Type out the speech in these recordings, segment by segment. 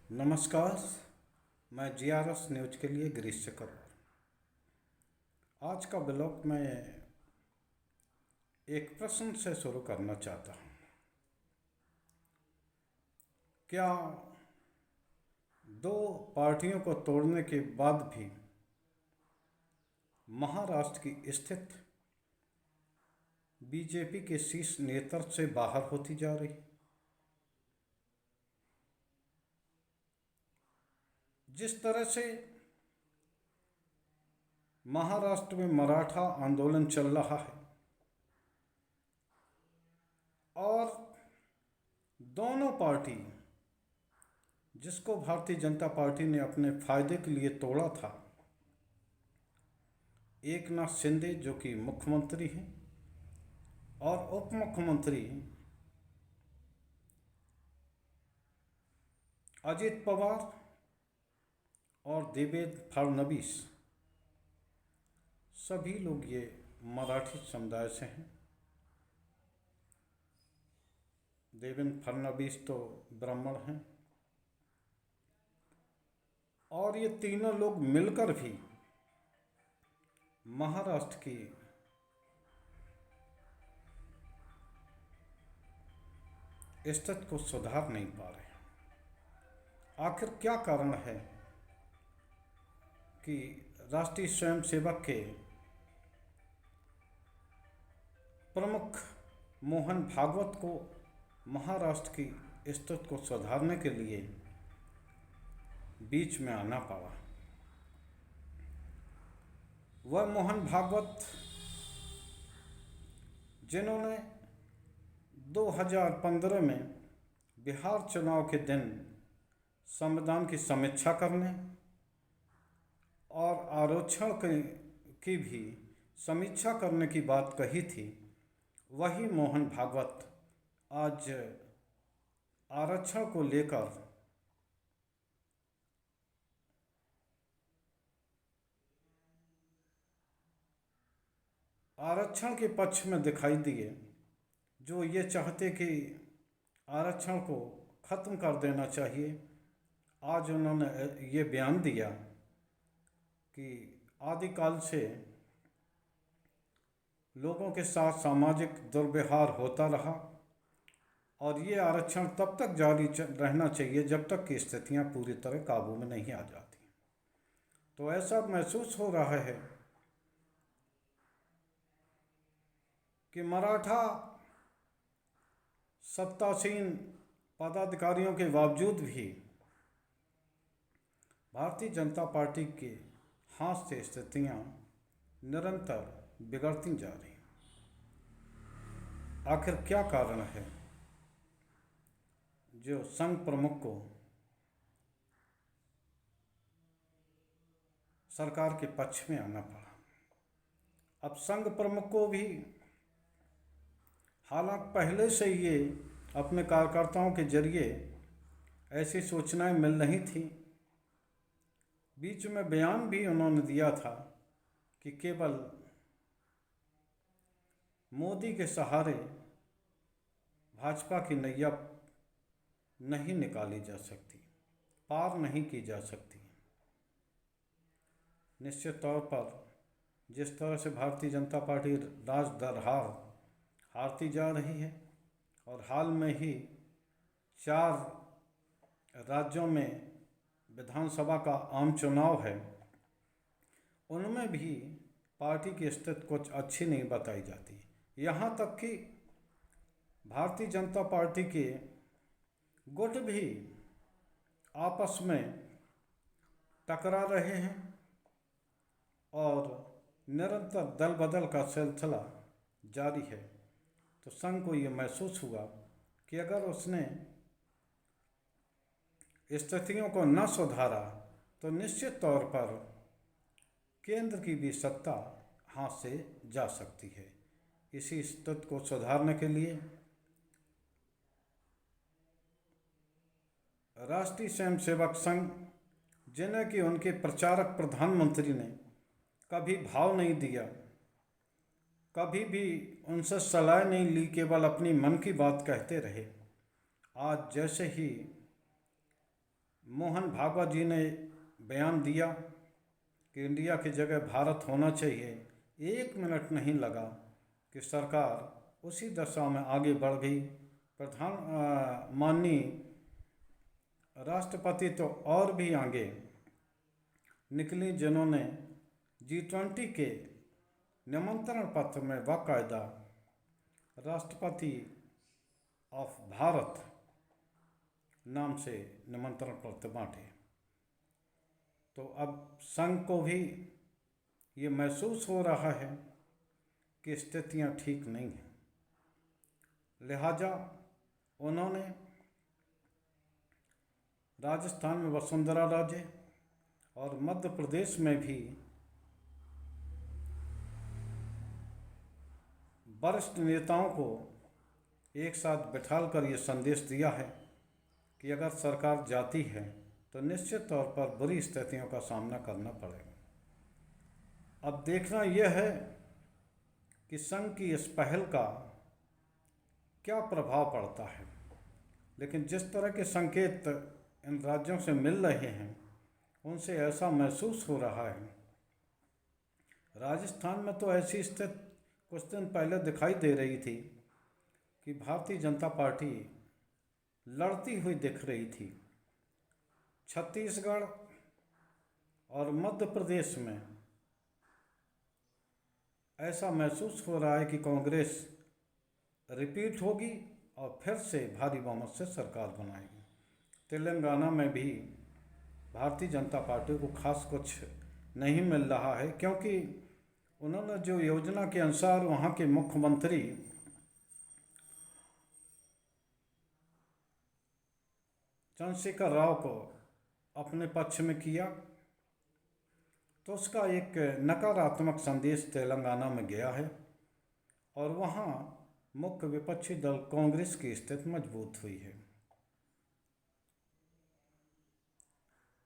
नमस्कार। मैं GRS news के लिए गिरीश चक्रवर्ती। आज का ब्लॉग मैं एक प्रश्न से शुरू करना चाहता हूँ। क्या दो पार्टियों को तोड़ने के बाद भी महाराष्ट्र की स्थिति बीजेपी के शीर्ष नेतृत्व से बाहर होती जा रही? जिस तरह से महाराष्ट्र में मराठा आंदोलन चल रहा है और दोनों पार्टी जिसको भारतीय जनता पार्टी ने अपने फायदे के लिए तोड़ा था, एकनाथ शिंदे जो कि मुख्यमंत्री हैं और उप मुख्यमंत्री अजित पवार और देवेंद्र फडणवीस, सभी लोग ये मराठी समुदाय से हैं। देवेंद्र फडणवीस तो ब्राह्मण हैं और ये तीनों लोग मिलकर भी महाराष्ट्र की स्थिति को सुधार नहीं पा रहे। आखिर क्या कारण है कि राष्ट्रीय स्वयंसेवक के प्रमुख मोहन भागवत को महाराष्ट्र की स्थिति को सुधारने के लिए बीच में आना पड़ा? वह मोहन भागवत जिन्होंने 2015 में बिहार चुनाव के दिन संविधान की समीक्षा करने और आरक्षण की भी समीक्षा करने की बात कही थी, वही मोहन भागवत आज आरक्षण को लेकर आरक्षण के पक्ष में दिखाई दिए, जो ये चाहते कि आरक्षण को ख़त्म कर देना चाहिए। आज उन्होंने ये बयान दिया कि आदिकाल से लोगों के साथ सामाजिक दुर्व्यवहार होता रहा और ये आरक्षण तब तक जारी रहना चाहिए जब तक कि स्थितियां पूरी तरह काबू में नहीं आ जाती। तो ऐसा महसूस हो रहा है कि मराठा सत्तासीन पदाधिकारियों के बावजूद भी भारतीय जनता पार्टी के हाथ से स्थितियां निरंतर बिगड़ती जा रही। आखिर क्या कारण है जो संघ प्रमुख को सरकार के पक्ष में आना पड़ा? अब संघ प्रमुख को भी हालांकि पहले से ये अपने कार्यकर्ताओं के जरिए ऐसी सूचनाएं मिल रही थी, बीच में बयान भी उन्होंने दिया था कि केवल मोदी के सहारे भाजपा की नैया नहीं निकाली जा सकती, पार नहीं की जा सकती। निश्चित तौर पर जिस तरह से भारतीय जनता पार्टी राज दर हारती जा रही है और हाल में ही 4 राज्यों में विधानसभा का आम चुनाव है, उनमें भी पार्टी की स्थिति कुछ अच्छी नहीं बताई जाती। यहाँ तक कि भारतीय जनता पार्टी के गुट भी आपस में टकरा रहे हैं और निरंतर दल बदल का सिलसिला जारी है। तो संघ को ये महसूस हुआ कि अगर उसने स्थितियों को न सुधारा तो निश्चित तौर पर केंद्र की भी सत्ता हाथ से जा सकती है। इसी स्थिति को सुधारने के लिए राष्ट्रीय स्वयंसेवक संघ, जिन्हें कि उनके प्रचारक प्रधानमंत्री ने कभी भाव नहीं दिया, कभी भी उनसे सलाह नहीं ली, केवल अपनी मन की बात कहते रहे, आज जैसे ही मोहन भागवत जी ने बयान दिया कि इंडिया की जगह भारत होना चाहिए, 1 मिनट नहीं लगा कि सरकार उसी दशा में आगे बढ़ गई। माननीय राष्ट्रपति तो और भी आगे निकली, जिन्होंने G20 के निमंत्रण पत्र में बाकायदा राष्ट्रपति ऑफ भारत नाम से निमंत्रण पत्र बांटे। तो अब संघ को भी ये महसूस हो रहा है कि स्थितियां ठीक नहीं हैं, लिहाजा उन्होंने राजस्थान में वसुंधरा राजे और मध्य प्रदेश में भी वरिष्ठ नेताओं को एक साथ बिठाकर ये संदेश दिया है कि अगर सरकार जाती है तो निश्चित तौर पर बुरी स्थितियों का सामना करना पड़ेगा। अब देखना यह है कि संघ की इस पहल का क्या प्रभाव पड़ता है, लेकिन जिस तरह के संकेत इन राज्यों से मिल रहे हैं उनसे ऐसा महसूस हो रहा है। राजस्थान में तो ऐसी स्थिति कुछ दिन पहले दिखाई दे रही थी कि भारतीय जनता पार्टी लड़ती हुई दिख रही थी। छत्तीसगढ़ और मध्य प्रदेश में ऐसा महसूस हो रहा है कि कांग्रेस रिपीट होगी और फिर से भारी बहुमत से सरकार बनाएगी। तेलंगाना में भी भारतीय जनता पार्टी को खास कुछ नहीं मिल रहा है, क्योंकि उन्होंने जो योजना के अनुसार वहाँ के मुख्यमंत्री चंद्रशेखर राव को अपने पक्ष में किया तो उसका एक नकारात्मक संदेश तेलंगाना में गया है और वहाँ मुख्य विपक्षी दल कांग्रेस की स्थिति मजबूत हुई है।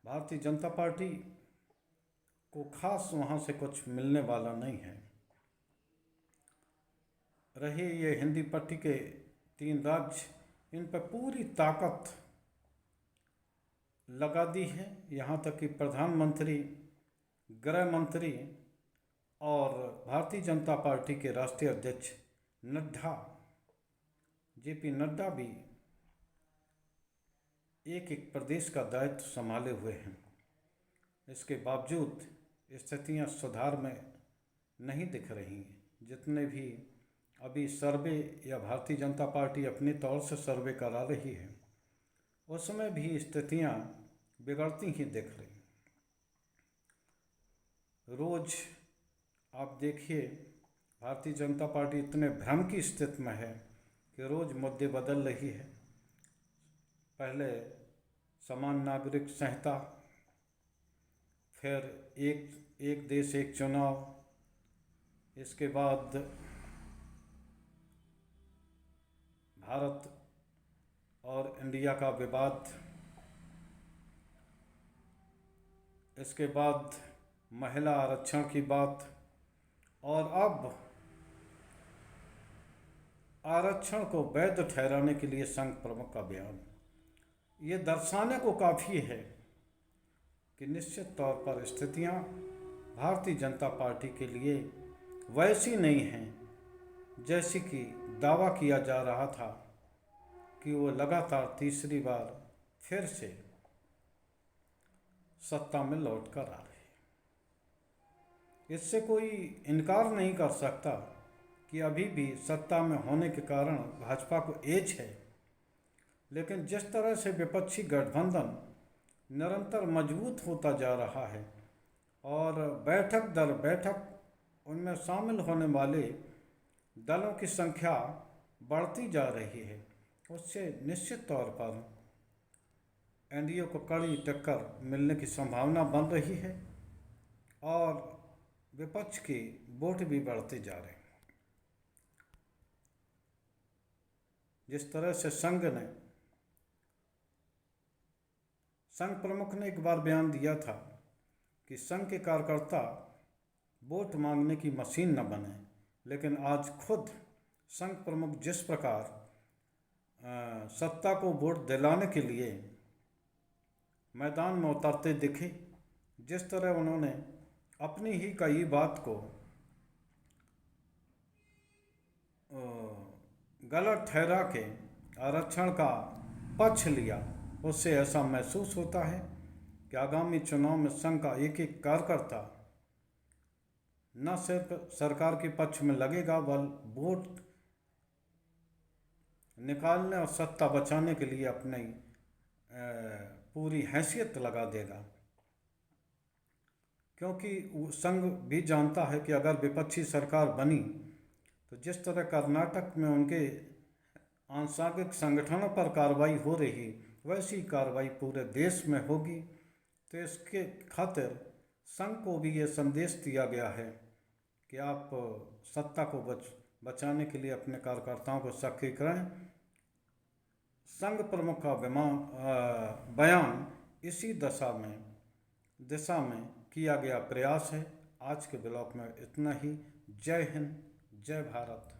भारतीय जनता पार्टी को खास वहाँ से कुछ मिलने वाला नहीं है। रहे ये हिंदी पट्टी के 3 राज्य, इन पर पूरी ताकत लगा दी है। यहाँ तक कि प्रधानमंत्री, गृह मंत्री और भारतीय जनता पार्टी के राष्ट्रीय अध्यक्ष नड्डा, JP नड्डा भी एक एक प्रदेश का दायित्व संभाले हुए हैं। इसके बावजूद स्थितियां सुधार में नहीं दिख रही। जितने भी अभी सर्वे या भारतीय जनता पार्टी अपने तौर से सर्वे करा रही है उसमें भी स्थितियां बिगड़ती ही दिख रही। रोज आप देखिए भारतीय जनता पार्टी इतने भ्रम की स्थिति में है कि रोज मुद्दे बदल रही है। पहले समान नागरिक संहिता, फिर एक देश एक चुनाव, इसके बाद भारत और इंडिया का विवाद, इसके बाद महिला आरक्षण की बात, और अब आरक्षण को वैध ठहराने के लिए संघ प्रमुख का बयान। ये दर्शाने को काफ़ी है कि निश्चित तौर पर स्थितियां भारतीय जनता पार्टी के लिए वैसी नहीं हैं जैसी कि दावा किया जा रहा था कि वो लगातार तीसरी बार फिर से सत्ता में लौट कर आ रहे। इससे कोई इनकार नहीं कर सकता कि अभी भी सत्ता में होने के कारण भाजपा को एज है, लेकिन जिस तरह से विपक्षी गठबंधन निरंतर मजबूत होता जा रहा है और बैठक दर बैठक उनमें शामिल होने वाले दलों की संख्या बढ़ती जा रही है, उससे निश्चित तौर पर एनडीए को कड़ी टक्कर मिलने की संभावना बन रही है और विपक्ष के वोट भी बढ़ते जा रहे हैं। जिस तरह से संघ प्रमुख ने एक बार बयान दिया था कि संघ के कार्यकर्ता वोट मांगने की मशीन न बने, लेकिन आज खुद संघ प्रमुख जिस प्रकार सत्ता को वोट दिलाने के लिए मैदान में उतरते दिखे। जिस तरह उन्होंने अपनी ही कई बात को गलत ठहरा के आरक्षण का पक्ष लिया, उससे ऐसा महसूस होता है कि आगामी चुनाव में संघ का एक एक कार्यकर्ता न सिर्फ सरकार के पक्ष में लगेगा, बल्कि वोट निकालने और सत्ता बचाने के लिए अपनी पूरी हैसियत लगा देगा। क्योंकि संघ भी जानता है कि अगर विपक्षी सरकार बनी तो जिस तरह कर्नाटक में उनके आंसागिक संगठनों पर कार्रवाई हो रही, वैसी कार्रवाई पूरे देश में होगी। तो इसके खातिर संघ को भी ये संदेश दिया गया है कि आप सत्ता को बचाने के लिए अपने कार्यकर्ताओं को सक्रिय करें। संघ प्रमुख का बयान इसी दिशा में किया गया प्रयास है। आज के ब्लॉग में इतना ही। जय हिंद, जय भारत।